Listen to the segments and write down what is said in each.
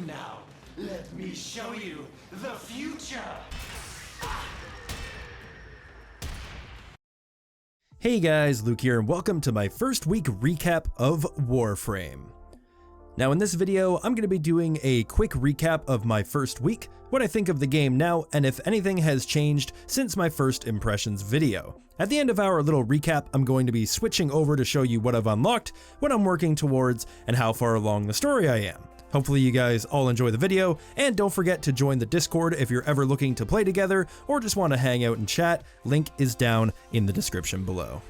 now. Let me show you the future. Hey guys, Luke here, and welcome to my first week recap of Warframe. Now in this video, I'm going to be doing a quick recap of my first week, what I think of the game now, and if anything has changed since my first impressions video. At the end of our little recap, I'm going to be switching over to show you what I've unlocked, what I'm working towards, and how far along the story I am. Hopefully you guys all enjoy the video, and don't forget to join the Discord if you're ever looking to play together or just want to hang out and chat. Link is down in the description below.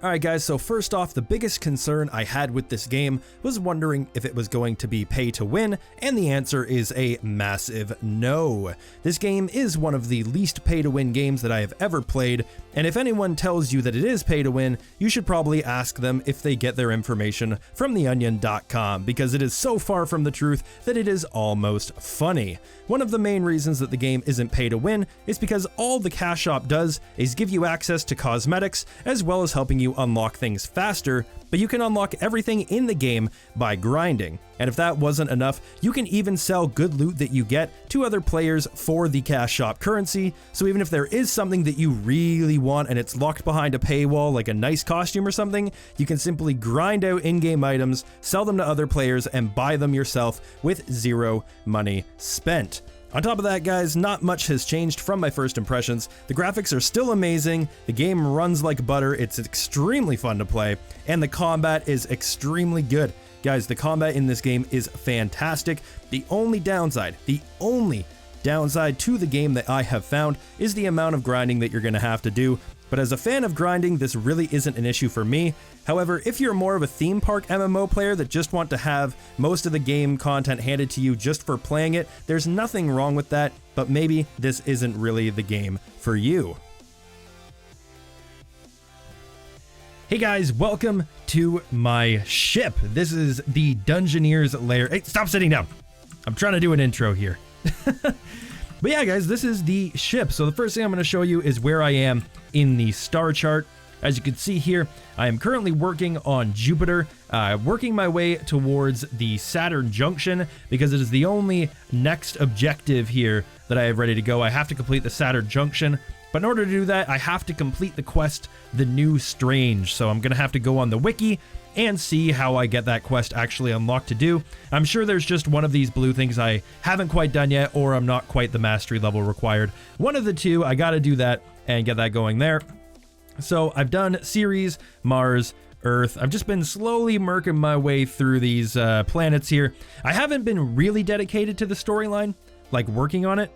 Alright guys, so first off, the biggest concern I had with this game was wondering if it was going to be pay to win, and the answer is a massive no. This game is one of the least pay to win games that I have ever played, and if anyone tells you that it is pay to win, you should probably ask them if they get their information from theonion.com, because it is so far from the truth that it is almost funny. One of the main reasons that the game isn't pay to win is because all the cash shop does is give you access to cosmetics, as well as helping you unlock things faster, but you can unlock everything in the game by grinding. And if that wasn't enough, you can even sell good loot that you get to other players for the cash shop currency, so even if there is something that you really want and it's locked behind a paywall like a nice costume or something, you can simply grind out in-game items, sell them to other players, and buy them yourself with zero money spent. On top of that, guys, not much has changed from my first impressions. The graphics are still amazing, the game runs like butter, it's extremely fun to play, and the combat is extremely good. Guys, the combat in this game is fantastic. The only downside to the game that I have found is the amount of grinding that you're going to have to do. But as a fan of grinding, this really isn't an issue for me. However, if you're more of a theme park MMO player that just want to have most of the game content handed to you just for playing it, there's nothing wrong with that, but maybe this isn't really the game for you. Hey guys, welcome to my ship. This is the Dungeoneers lair. Hey, stop sitting down. I'm trying to do an intro here. But yeah, guys, this is the ship. So the first thing I'm going to show you is where I am in the star chart. As you can see here, I am currently working on Jupiter, working my way towards the Saturn junction because it is the only next objective here that I have ready to go. I have to complete the Saturn junction, but in order to do that, I have to complete the quest, The New Strange. So I'm going to have to go on the wiki and see how I get that quest actually unlocked to do. I'm sure there's just one of these blue things I haven't quite done yet, or I'm not quite the mastery level required. One of the two, I gotta do that and get that going there. So I've done Ceres, Mars, Earth. I've just been slowly murking my way through these planets here. I haven't been really dedicated to the storyline, like working on it.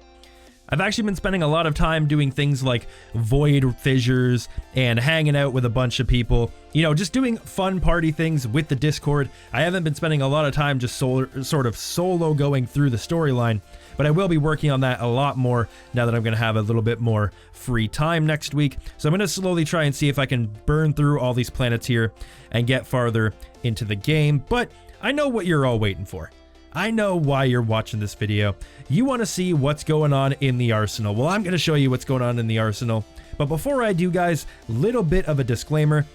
I've actually been spending a lot of time doing things like void fissures and hanging out with a bunch of people, you know, just doing fun party things with the Discord. I haven't been spending a lot of time just sort of solo going through the storyline, but I will be working on that a lot more now that I'm going to have a little bit more free time next week. So I'm going to slowly try and see if I can burn through all these planets here and get farther into the game, but I know what you're all waiting for. I know why you're watching this video. You want to see what's going on in the arsenal. Well, I'm going to show you what's going on in the arsenal. But before I do, guys, little bit of a disclaimer.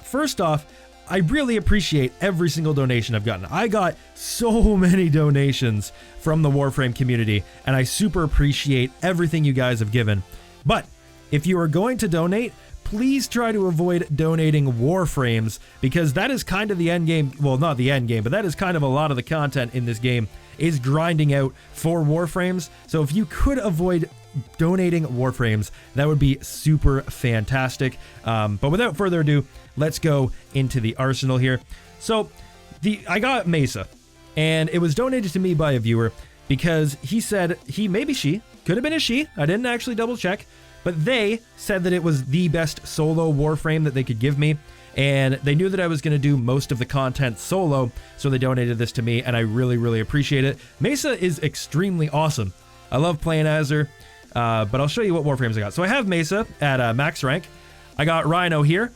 First off, I really appreciate every single donation I've gotten. I got so many donations from the Warframe community, and I super appreciate everything you guys have given. But if you are going to donate, please try to avoid donating Warframes, because that is kind of the end game. Well, not the end game, but that is kind of a lot of the content in this game is grinding out for Warframes. So if you could avoid donating Warframes, that would be super fantastic. But without further ado, let's go into the arsenal here. So I got Mesa, and it was donated to me by a viewer because he said she could have been a she. I didn't actually double check. But they said that it was the best solo Warframe that they could give me, and they knew that I was going to do most of the content solo, so they donated this to me, and I really, really appreciate it. Mesa is extremely awesome. I love playing as her, but I'll show you what Warframes I got. So I have Mesa at max rank. I got Rhino here,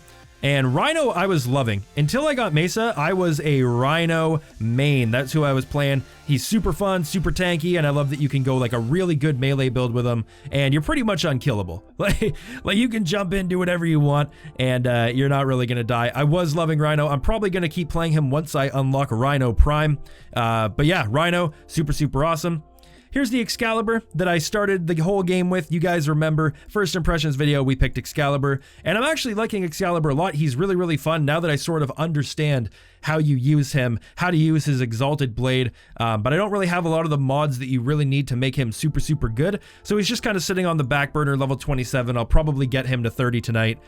And Rhino I was loving. Until I got Mesa, I was a Rhino main. That's who I was playing. He's super fun, super tanky, and I love that you can go like a really good melee build with him, and you're pretty much unkillable. Like you can jump in, do whatever you want, and you're not really gonna die. I was loving Rhino. I'm probably gonna keep playing him once I unlock Rhino Prime. But yeah, Rhino, super, super awesome. Here's the Excalibur that I started the whole game with. You guys remember, first impressions video, we picked Excalibur, and I'm actually liking Excalibur a lot. He's really, really fun now that I sort of understand how you use him, how to use his exalted blade, but I don't really have a lot of the mods that you really need to make him super, super good. So he's just kind of sitting on the back burner, level 27. I'll probably get him to 30 tonight,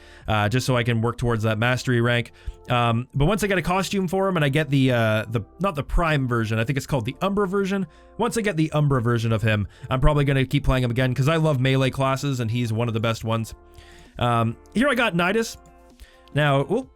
just so I can work towards that mastery rank. But once I get a costume for him and I get the not the Prime version, I think it's called the Umbra version. Once I get the Umbra version of him, I'm probably going to keep playing him again because I love melee classes and he's one of the best ones. Here I got Nidus. Now,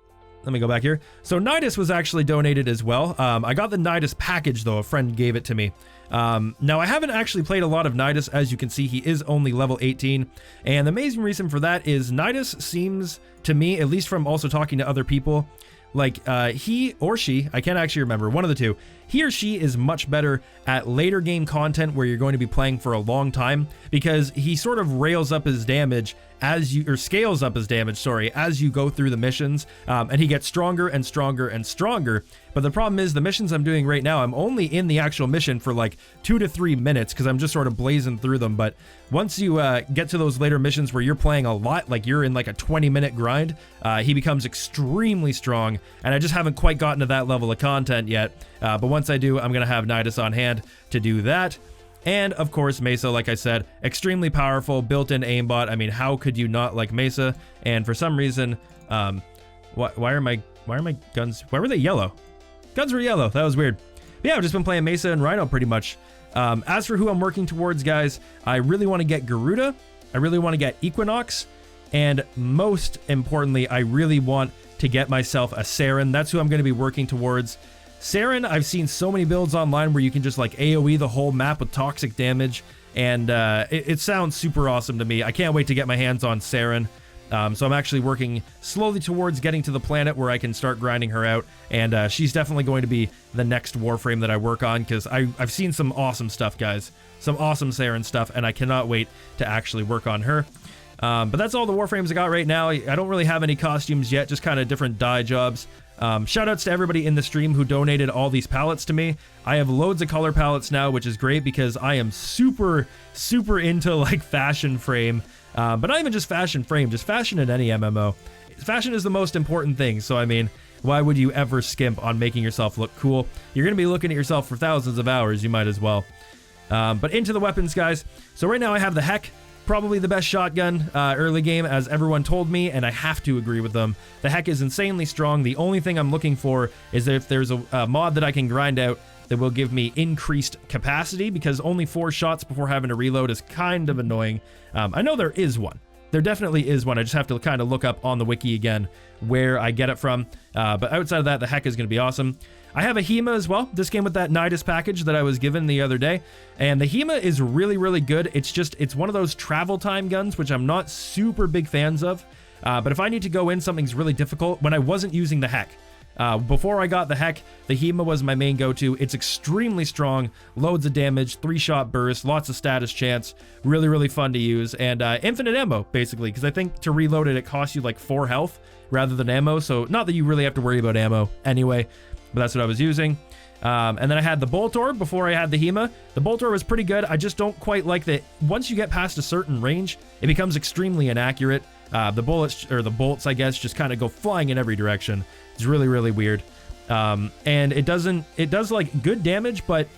let me go back here. So Nidus was actually donated as well. I got the Nidus package though, a friend gave it to me. Now I haven't actually played a lot of Nidus. As you can see, he is only level 18. And the amazing reason for that is Nidus seems to me, at least from also talking to other people, like he or she, I can't actually remember, one of the two, he or she is much better at later game content where you're going to be playing for a long time, because he sort of rails up his damage as you, or scales up his damage, sorry, as you go through the missions, and he gets stronger and stronger and stronger. But the problem is the missions I'm doing right now, I'm only in the actual mission for like 2 to 3 minutes because I'm just sort of blazing through them. But once you get to those later missions where you're playing a lot, like you're in like a 20-minute grind, he becomes extremely strong, and I just haven't quite gotten to that level of content yet. But once I do, I'm going to have Nidus on hand to do that. And of course, Mesa, like I said, extremely powerful, built-in aimbot. I mean, how could you not like Mesa? And for some reason, why are my guns, why were they yellow? Guns were yellow, that was weird. But yeah, I've just been playing Mesa and Rhino pretty much. As for who I'm working towards, guys, I really want to get Garuda, I really want to get Equinox, and most importantly, I really want to get myself a Saren. That's who I'm going to be working towards. Saren, I've seen so many builds online where you can just like AoE the whole map with toxic damage, and it sounds super awesome to me. I can't wait to get my hands on Saren. So I'm actually working slowly towards getting to the planet where I can start grinding her out, and she's definitely going to be the next Warframe that I work on, because I've seen some awesome stuff, guys. Some awesome Saren stuff, and I cannot wait to actually work on her. But that's all the Warframes I got right now. I don't really have any costumes yet, just kind of different dye jobs. Shoutouts to everybody in the stream who donated all these palettes to me. I have loads of color palettes now, which is great because I am super, super into like fashion frame. But not even just fashion frame, just fashion in any MMO. Fashion is the most important thing, so I mean, why would you ever skimp on making yourself look cool? You're going to be looking at yourself for thousands of hours, you might as well. But into the weapons, guys. So right now I have the Heck. Probably the best shotgun early game, as everyone told me, and I have to agree with them. The Heck is insanely strong. The only thing I'm looking for is if there's a mod that I can grind out that will give me increased capacity, because only 4 shots before having to reload is kind of annoying. I know there is one. There definitely is one. I just have to kind of look up on the wiki again where I get it from. But outside of that, the Heck is going to be awesome. I have a HEMA as well. This came with that Nidus package that I was given the other day. And the HEMA is really, really good. It's one of those travel time guns, which I'm not super big fans of. But if I need to go in, something's really difficult, when I wasn't using the Heck. Before I got the Heck, the HEMA was my main go-to. It's extremely strong, loads of damage, 3-shot burst, lots of status chance, really, really fun to use, and infinite ammo, basically, because I think to reload it, it costs you like 4 health rather than ammo, so not that you really have to worry about ammo anyway, but that's what I was using. And then I had the Bolt Orb before I had the HEMA. The Bolt Orb was pretty good. I just don't quite like that. Once you get past a certain range, it becomes extremely inaccurate. The bullets, or the bolts, I guess, just kind of go flying in every direction. It's really, really weird. And it does like good damage, but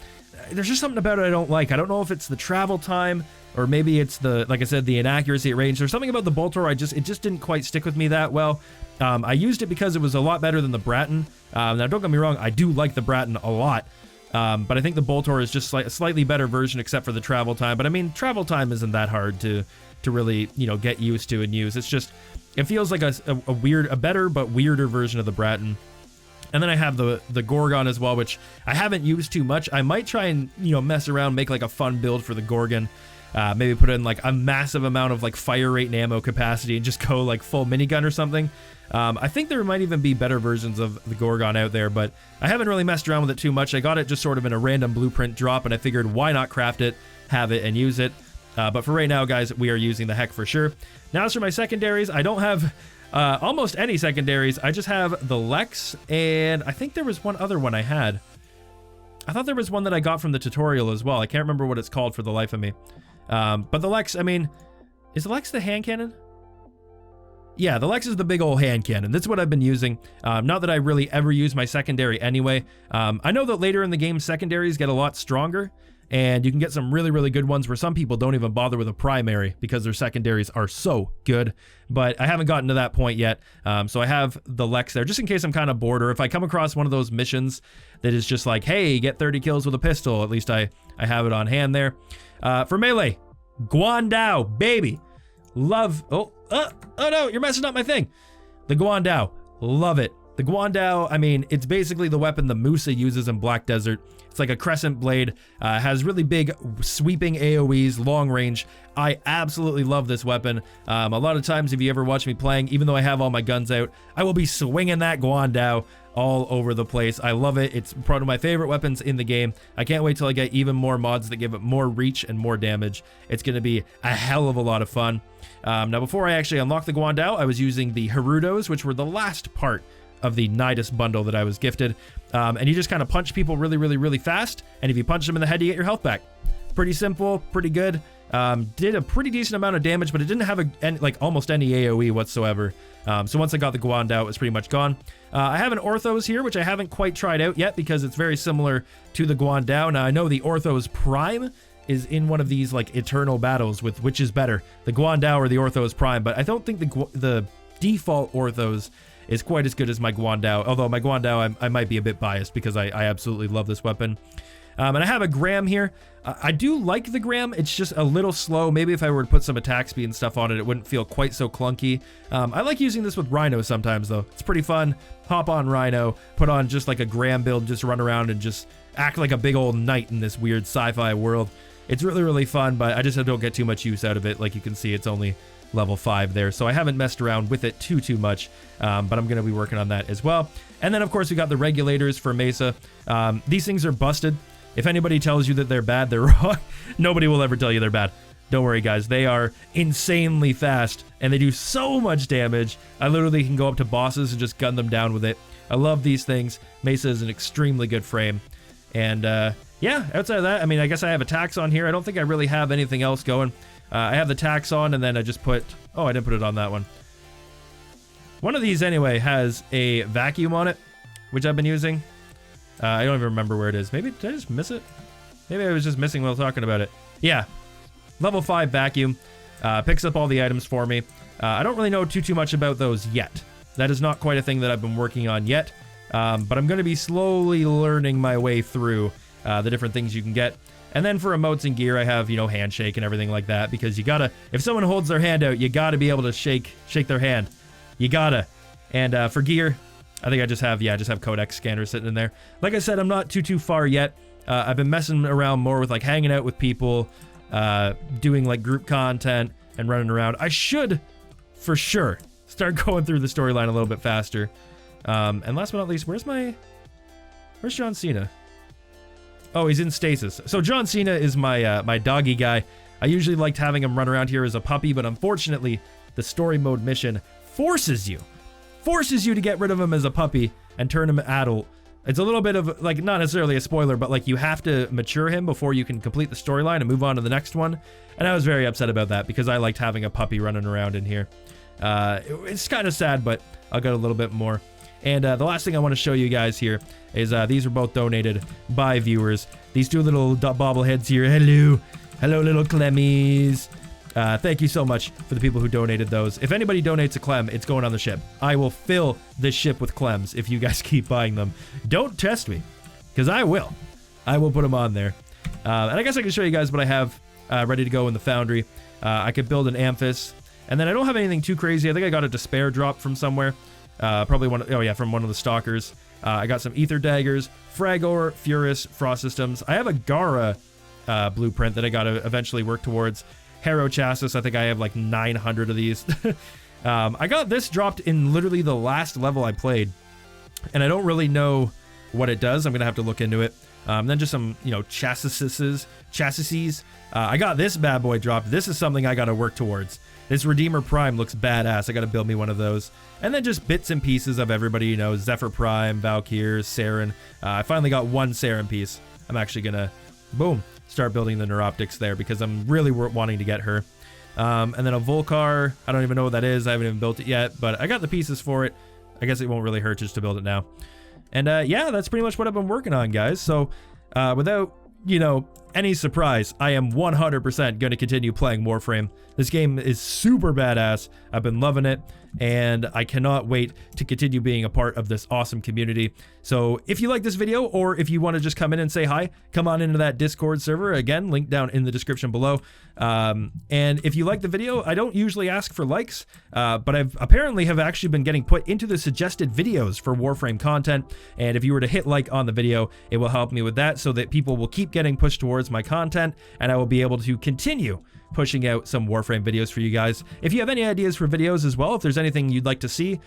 there's just something about it I don't like. I don't know if it's the travel time, or maybe it's the, like I said, the inaccuracy at range. There's something about the Bolt Orb, it just didn't quite stick with me that well. I used it because it was a lot better than the Bratton. Now, don't get me wrong, I do like the Bratton a lot. But I think the Bolt Orb is just a slightly better version, except for the travel time. But I mean, travel time isn't that hard to really, you know, get used to and use. It's just, it feels like a better but weirder version of the Bratton. And then I have the Gorgon as well, which I haven't used too much. I might try and, you know, mess around, make like a fun build for the Gorgon. Maybe put in like a massive amount of like fire rate and ammo capacity and just go like full minigun or something. I think there might even be better versions of the Gorgon out there, but I haven't really messed around with it too much. I got it just sort of in a random blueprint drop, and I figured why not craft it, have it, and use it. But for right now, guys, we are using the heck for sure. Now, as for my secondaries, I don't have almost any secondaries. I just have the Lex, and I think there was one other one I had. I thought there was one that I got from the tutorial as well. I can't remember what it's called for the life of me. But the Lex, I mean, is the Lex the hand cannon? Yeah, the Lex is the big old hand cannon. That's what I've been using. Not that I really ever use my secondary anyway. I know that later in the game, secondaries get a lot stronger, and you can get some really, really good ones where some people don't even bother with a primary because their secondaries are so good. But I haven't gotten to that point yet. So I have the Lex there just in case I'm kind of bored, or if I come across one of those missions that is just like, hey, get 30 kills with a pistol. At least I have it on hand there. For melee, Guandao, baby. Love. Oh no, you're messing up my thing. The Guandao, love it. The Guandao, I mean, it's basically the weapon the Musa uses in Black Desert. It's like a crescent blade, has really big sweeping AoEs, long range. I absolutely love this weapon. A lot of times, if you ever watch me playing, even though I have all my guns out, I will be swinging that Guandao all over the place. I love it. It's one of my favorite weapons in the game. I can't wait till I get even more mods that give it more reach and more damage. It's going to be a hell of a lot of fun. Now, before I actually unlocked the Guandao, I was using the Gerudos, which were the last part of the Nidus bundle that I was gifted. And you just kind of punch people really, really, really fast. And if you punch them in the head, you get your health back. Pretty simple, pretty good. Did a pretty decent amount of damage, but it didn't have like almost any AoE whatsoever. So once I got the Guandao, it was pretty much gone. I have an Orthos here, which I haven't quite tried out yet because it's very similar to the Guandao. Now, I know the Orthos Prime is in one of these like eternal battles with which is better, the Guandao or the Orthos Prime, but I don't think the default Orthos is quite as good as my Guandao, although my Guandao I might be a bit biased because I absolutely love this weapon. And I have a Graham here. I do like the Graham. It's just a little slow. Maybe if I were to put some attack speed and stuff on it, it wouldn't feel quite so clunky. I like using this with Rhino sometimes, though. It's pretty fun. Hop on Rhino, put on just like a Graham build, just run around and just act like a big old knight in this weird sci-fi world. It's really, really fun, but I just don't get too much use out of it. Like you can see, it's only level 5 there, so I haven't messed around with it too much, but I'm going to be working on that as well. And then, of course, we got the regulators for Mesa. These things are busted. If anybody tells you that they're bad, they're wrong. Nobody will ever tell you they're bad. Don't worry, guys. They are insanely fast, and they do so much damage. I literally can go up to bosses and just gun them down with it. I love these things. Mesa is an extremely good frame. And, yeah, outside of that, I mean, I guess I have attacks on here. I don't think I really have anything else going. I have the tax on, and then I just put... Oh, I didn't put it on that one. One of these, anyway, has a vacuum on it, which I've been using. I don't even remember where it is. Maybe, did I just miss it? Maybe I was just missing while talking about it. Yeah. Level 5 vacuum. Picks up all the items for me. I don't really know too much about those yet. That is not quite a thing that I've been working on yet. But I'm going to be slowly learning my way through the different things you can get. And then for emotes and gear, I have, you know, handshake and everything like that, because you gotta, if someone holds their hand out, you gotta be able to shake their hand. You gotta. And for gear, I think I just have codex scanner sitting in there. Like I said, I'm not too far yet. I've been messing around more with like hanging out with people, doing like group content and running around. I should, for sure, start going through the storyline a little bit faster. And last but not least, where's John Cena? Oh, he's in stasis. So John Cena is my my doggy guy. I usually liked having him run around here as a puppy, but unfortunately, the story mode mission forces you to get rid of him as a puppy and turn him adult. It's a little bit of, like, not necessarily a spoiler, but like you have to mature him before you can complete the storyline and move on to the next one. And I was very upset about that because I liked having a puppy running around in here. It's kind of sad, but I'll get a little bit more. And the last thing I want to show you guys here is these were both donated by viewers. These two little bobbleheads here. Hello, little Clemmies. Thank you so much for the people who donated those. If anybody donates a Clem, it's going on the ship. I will fill this ship with Clems if you guys keep buying them. Don't test me, because I will. I will put them on there. And I guess I can show you guys what I have ready to go in the foundry. I could build an Amphis, and then I don't have anything too crazy. I think I got a Despair drop from somewhere. Probably from one of the Stalkers. I got some Ether Daggers, Fragor, Furus, Frost Systems. I have a Gara blueprint that I got to eventually work towards. Harrow Chassis, I think I have like 900 of these. I got this dropped in literally the last level I played, and I don't really know what it does. I'm gonna have to look into it. Then just some, you know, chassis. I got this bad boy dropped. This is something I gotta work towards. This Redeemer Prime looks badass. I gotta build me one of those. And then just bits and pieces of everybody, you know, Zephyr Prime, Valkyr, Saren. I finally got one Saren piece. I'm actually gonna, boom, start building the Neuroptics there because I'm really wanting to get her. And then a Volcar. I don't even know what that is. I haven't even built it yet, but I got the pieces for it. I guess it won't really hurt just to build it now. And yeah, that's pretty much what I've been working on, guys. So without, you know, any surprise, I am 100% going to continue playing Warframe. This game is super badass. I've been loving it, and I cannot wait to continue being a part of this awesome community. So if you like this video, or if you want to just come in and say hi, come on into that Discord server. Again, link down in the description below. And if you like the video, I don't usually ask for likes, but I've apparently have actually been getting put into the suggested videos for Warframe content. And if you were to hit like on the video, it will help me with that so that people will keep getting pushed towards my content, and I will be able to continue pushing out some Warframe videos for you guys. If you have any ideas for videos as well, if there's anything you'd like to see,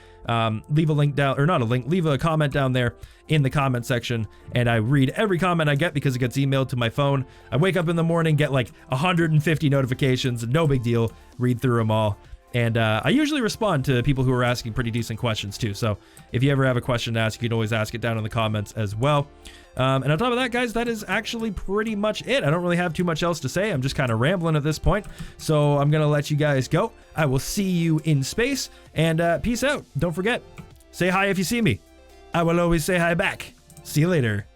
leave a link down, or not a link, leave a comment down there in the comment section, and I read every comment I get because it gets emailed to my phone. I wake up in the morning, get like 150 notifications, no big deal, read through them all. And I usually respond to people who are asking pretty decent questions too. So if you ever have a question to ask, you can always ask it down in the comments as well. And on top of that, guys, that is actually pretty much it. I don't really have too much else to say. I'm just kind of rambling at this point. So I'm going to let you guys go. I will see you in space, and peace out. Don't forget, say hi if you see me. I will always say hi back. See you later.